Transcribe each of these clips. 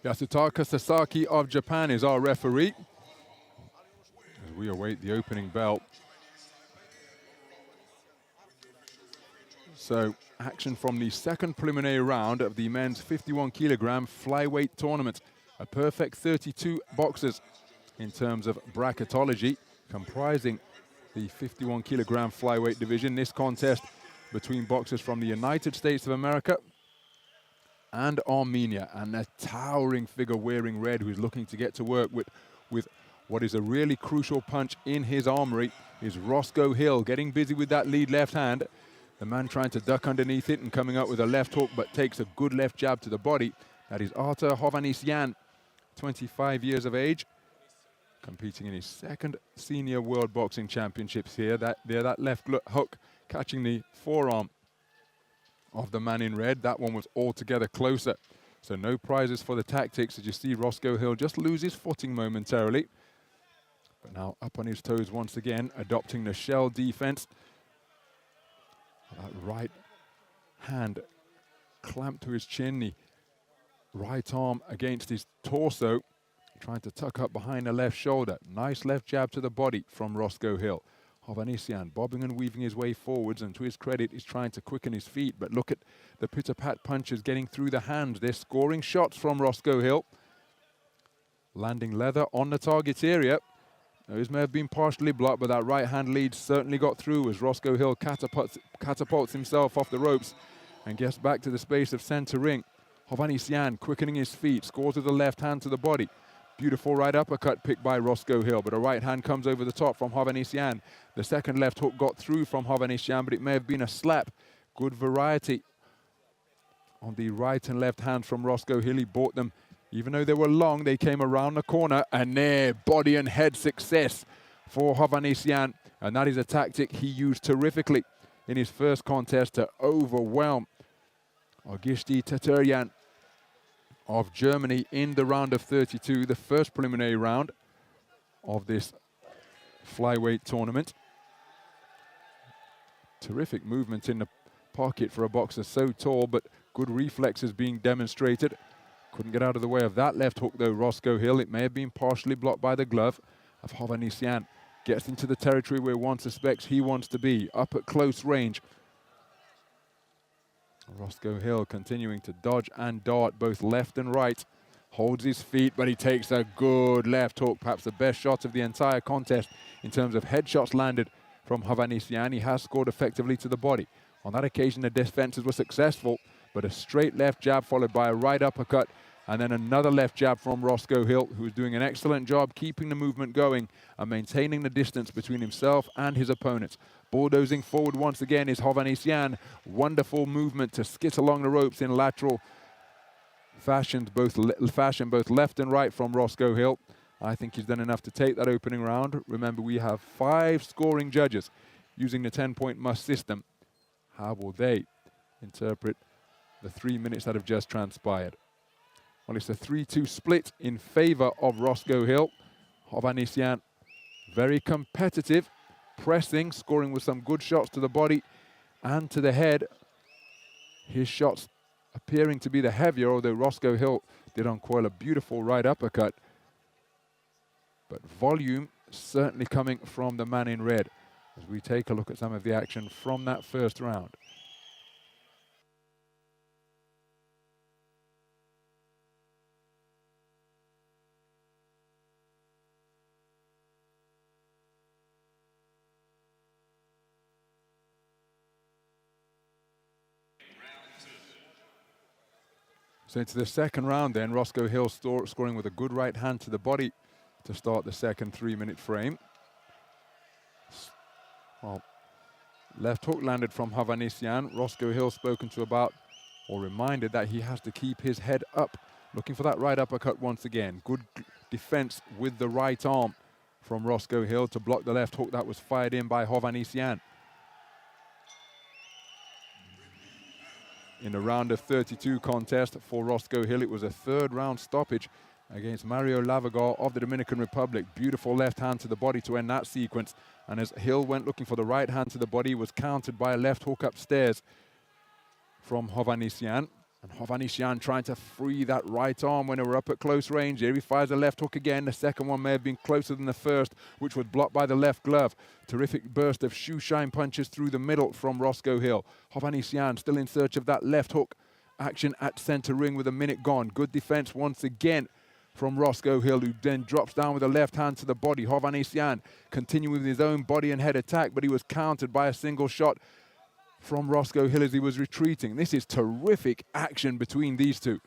Yasutaka Sasaki of Japan is our referee as we await the opening bell. So, action from the second preliminary round of the men's 51 kilogram flyweight tournament. A perfect 32 boxers in terms of bracketology, comprising the 51 kilogram flyweight division. This contest between boxers from the United States of America and Armenia, and a towering figure wearing red who's looking to get to work with what is a really crucial punch in his armory is Roscoe Hill, getting busy with that lead left hand. The man trying to duck underneath it and coming up with a left hook, but takes a good left jab to the body. That is Artur Hovhannisyan, 25 years of age, competing in his second senior world boxing championships here. That left hook catching the forearm of the man in red. That one was altogether closer. So no prizes for the tactics as you see Roscoe Hill just lose his footing momentarily. But now up on his toes once again, adopting the shell defense. That right hand clamped to his chin, the right arm against his torso, trying to tuck up behind the left shoulder. Nice left jab to the body from Roscoe Hill. Hovhannisyan bobbing and weaving his way forwards, and to his credit, he's trying to quicken his feet. But look at the pitter-pat punches getting through the hands. They're scoring shots from Roscoe Hill. Landing leather on the target area. Those may have been partially blocked, but that right hand lead certainly got through as Roscoe Hill catapults himself off the ropes and gets back to the space of center ring. Hovhannisyan quickening his feet, scores with the left hand to the body. Beautiful right uppercut picked by Roscoe Hill, but a right hand comes over the top from Hovhannisyan. The second left hook got through from Hovhannisyan, but it may have been a slap. Good variety on the right and left hand from Roscoe Hill. He bought them. Even though they were long, they came around the corner, and there, body and head success for Hovhannisyan. And that is a tactic he used terrifically in his first contest to overwhelm Augusty Tataryan of Germany in the round of 32, the first preliminary round of this flyweight tournament. Terrific movement in the pocket for a boxer so tall, but good reflexes being demonstrated. Couldn't get out of the way of that left hook though, Roscoe Hill. It may have been partially blocked by the glove of Hovhannisyan. Gets into the territory where one suspects he wants to be, up at close range. Roscoe Hill continuing to dodge and dart both left and right. Holds his feet, but he takes a good left hook, perhaps the best shot of the entire contest in terms of headshots landed from Hovhannisyan. He has scored effectively to the body. On that occasion, the defenses were successful, but a straight left jab followed by a right uppercut, and then another left jab from Roscoe Hill, who is doing an excellent job keeping the movement going and maintaining the distance between himself and his opponents. Bulldozing forward once again is Hovhannisyan. Wonderful movement to skit along the ropes in lateral fashion, both left and right from Roscoe Hill. I think he's done enough to take that opening round. Remember, we have 5 scoring judges using the 10-point must system. How will they interpret the 3 minutes that have just transpired? Well, it's a 3-2 split in favor of Roscoe Hill. Hovhannisyan very competitive, pressing, scoring with some good shots to the body and to the head. His shots appearing to be the heavier, although Roscoe Hill did uncoil a beautiful right uppercut. But volume certainly coming from the man in red as we take a look at some of the action from that first round. So into the second round then, Roscoe Hill scoring with a good right hand to the body to start the second 3-minute frame. Well, left hook landed from Hovhannisyan. Roscoe Hill spoken to about, or reminded that he has to keep his head up. Looking for that right uppercut once again. Good defense with the right arm from Roscoe Hill to block the left hook that was fired in by Hovhannisyan. In the round of 32 contest for Roscoe Hill, it was a 3rd round stoppage against Mario Lavagar of the Dominican Republic. Beautiful left hand to the body to end that sequence. And as Hill went looking for the right hand to the body, he was countered by a left hook upstairs from Hovhannisyan. And Hovhannisyan trying to free that right arm when they were up at close range. Here he fires a left hook again. The second one may have been closer than the first, which was blocked by the left glove. Terrific burst of shoe shine punches through the middle from Roscoe Hill. Hovhannisyan still in search of that left hook action at center ring with a minute gone. Good defense once again from Roscoe Hill, who then drops down with a left hand to the body. Hovhannisyan continuing with his own body and head attack, but he was countered by a single shot from Roscoe Hill as he was retreating. This is terrific action between these two.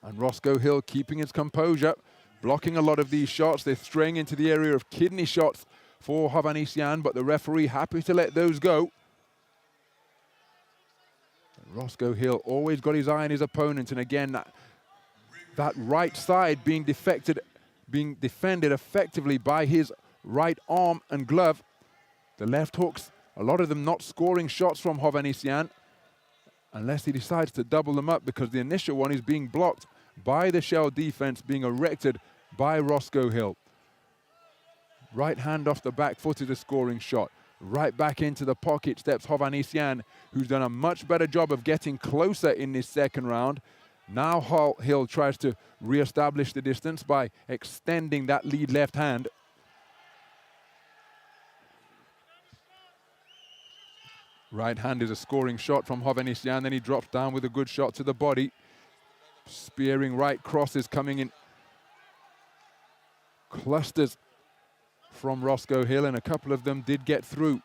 And Roscoe Hill keeping his composure, blocking a lot of these shots. They're straying into the area of kidney shots for Hovhannisyan, but the referee happy to let those go. Roscoe Hill always got his eye on his opponent, and again, that right side being defended effectively by his right arm and glove. The left hooks, a lot of them not scoring shots from Hovhannisyan unless he decides to double them up, because the initial one is being blocked by the shell defense being erected by Roscoe Hill. Right hand off the back foot is a scoring shot. Right back into the pocket steps Hovhannisyan, who's done a much better job of getting closer in this second round. Now Hill tries to re-establish the distance by extending that lead left hand. Right hand is a scoring shot from Hovhannisyan, then he drops down with a good shot to the body. Spearing right crosses coming in clusters from Roscoe Hill, and a couple of them did get through.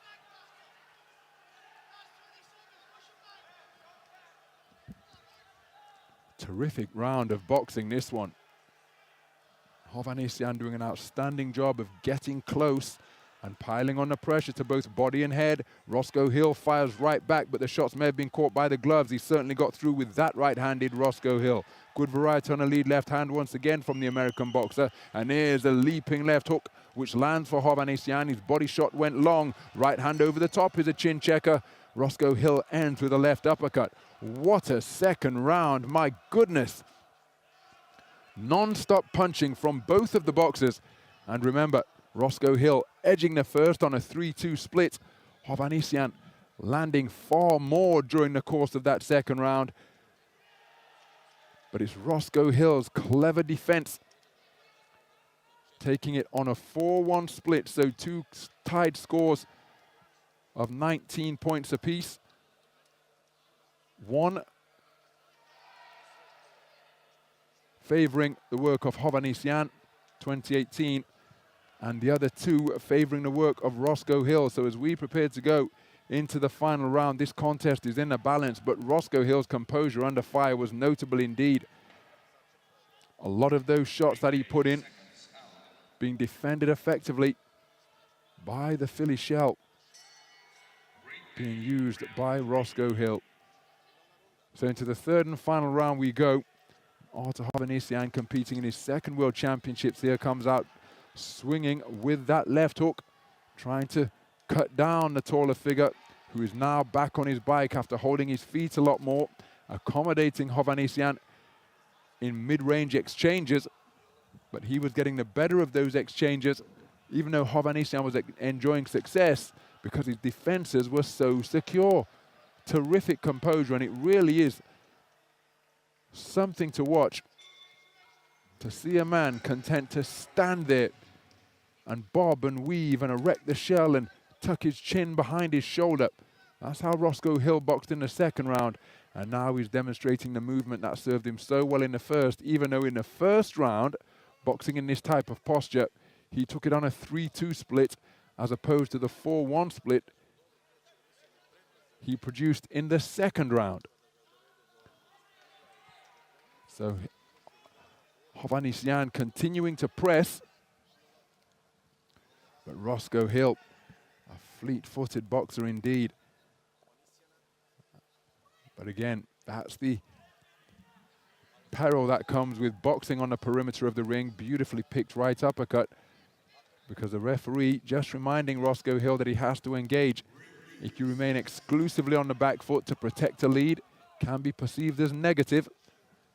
Terrific round of boxing, this one. Hovhannisyan doing an outstanding job of getting close and piling on the pressure to both body and head. Roscoe Hill fires right back, but the shots may have been caught by the gloves. He certainly got through with that right-handed Roscoe Hill. Good variety on a lead left hand once again from the American boxer. And here's a leaping left hook, which lands for Hovhannisyan. His body shot went long. Right hand over the top is a chin checker. Roscoe Hill ends with a left uppercut. What a second round, my goodness. Non-stop punching from both of the boxers. And remember, Roscoe Hill edging the first on a 3-2 split. Hovhannisyan landing far more during the course of that second round. But it's Roscoe Hill's clever defense taking it on a 4-1 split, so two tied scores of 19 points apiece. One favoring the work of Hovhannisyan, 2018, and the other two favoring the work of Roscoe Hill. So as we prepare to go into the final round, this contest is in a balance, but Roscoe Hill's composure under fire was notable indeed. A lot of those shots that he put in being defended effectively by the Philly shell, being used by Roscoe Hill. So into the third and final round we go. Artur Hovhannisyan competing in his second World Championships here comes out swinging with that left hook, trying to cut down the taller figure, who is now back on his bike after holding his feet a lot more, accommodating Hovhannisyan in mid-range exchanges, but he was getting the better of those exchanges, even though Hovhannisyan was enjoying success because his defenses were so secure. Terrific composure, and it really is something to watch to see a man content to stand there and bob and weave and erect the shell and tuck his chin behind his shoulder. That's how Roscoe Hill boxed in the second round, and now he's demonstrating the movement that served him so well in the first, even though in the first round, boxing in this type of posture, he took it on a 3-2 split as opposed to the 4-1 split he produced in the second round. So Hovhannisyan continuing to press, but Roscoe Hill, a fleet-footed boxer indeed. But again, that's the peril that comes with boxing on the perimeter of the ring. Beautifully picked right uppercut, because the referee just reminding Roscoe Hill that he has to engage. If you remain exclusively on the back foot to protect a lead, can be perceived as negative.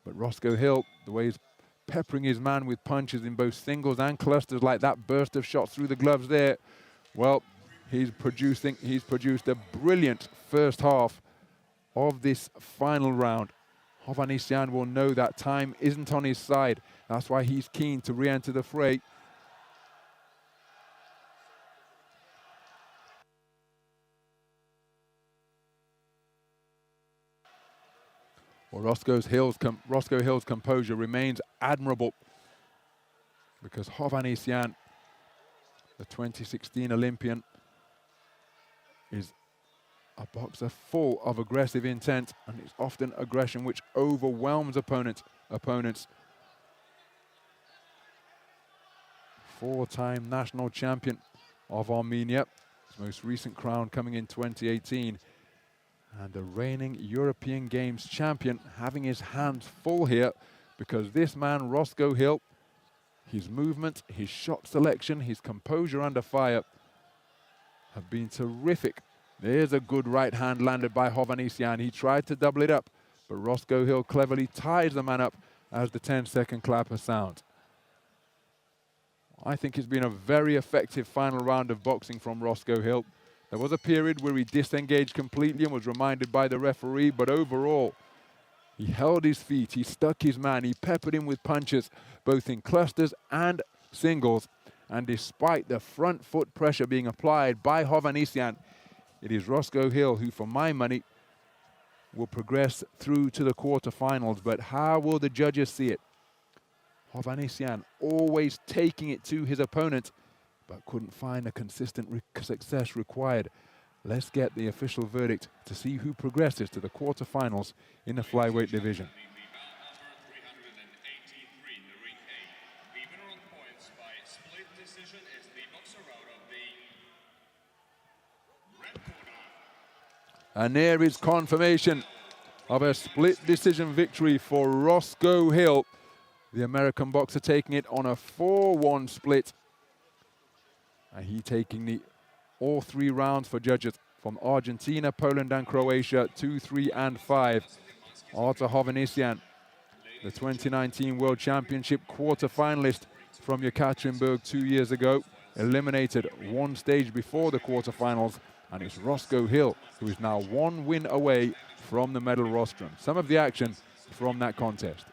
But Roscoe Hill, the way he's peppering his man with punches in both singles and clusters, like that burst of shots through the gloves there, well, he's produced a brilliant first half of this final round. Hovhannisyan will know that time isn't on his side. That's why he's keen to re-enter the fray. Well, Roscoe Hill's composure remains admirable because Hovhannisyan, the 2016 Olympian, is a boxer full of aggressive intent, and it's often aggression which overwhelms opponents. Four-time national champion of Armenia, his most recent crown coming in 2018, and the reigning European Games champion, having his hands full here because this man, Roscoe Hill, his movement, his shot selection, his composure under fire have been terrific. There's a good right hand landed by Hovhannisyan. He tried to double it up, but Roscoe Hill cleverly ties the man up as the 10-second clapper sounds. I think it's been a very effective final round of boxing from Roscoe Hill. There was a period where he disengaged completely and was reminded by the referee, but overall, he held his feet, he stuck his man, he peppered him with punches, both in clusters and singles. And despite the front foot pressure being applied by Hovhannisyan, it is Roscoe Hill who, for my money, will progress through to the quarterfinals. But how will the judges see it? Hovhannisyan always taking it to his opponent, but couldn't find the consistent success required. Let's get the official verdict to see who progresses to the quarterfinals in the flyweight division. And there is confirmation of a split decision victory for Roscoe Hill. The American boxer taking it on a 4-1 split. And he taking all three rounds for judges from Argentina, Poland and Croatia, 2, 3 and 5. Artur Hovhannisyan, the 2019 World Championship quarter-finalist from Yekaterinburg 2 years ago, eliminated one stage before the quarterfinals. And it's Roscoe Hill, who is now one win away from the medal rostrum. Some of the action from that contest.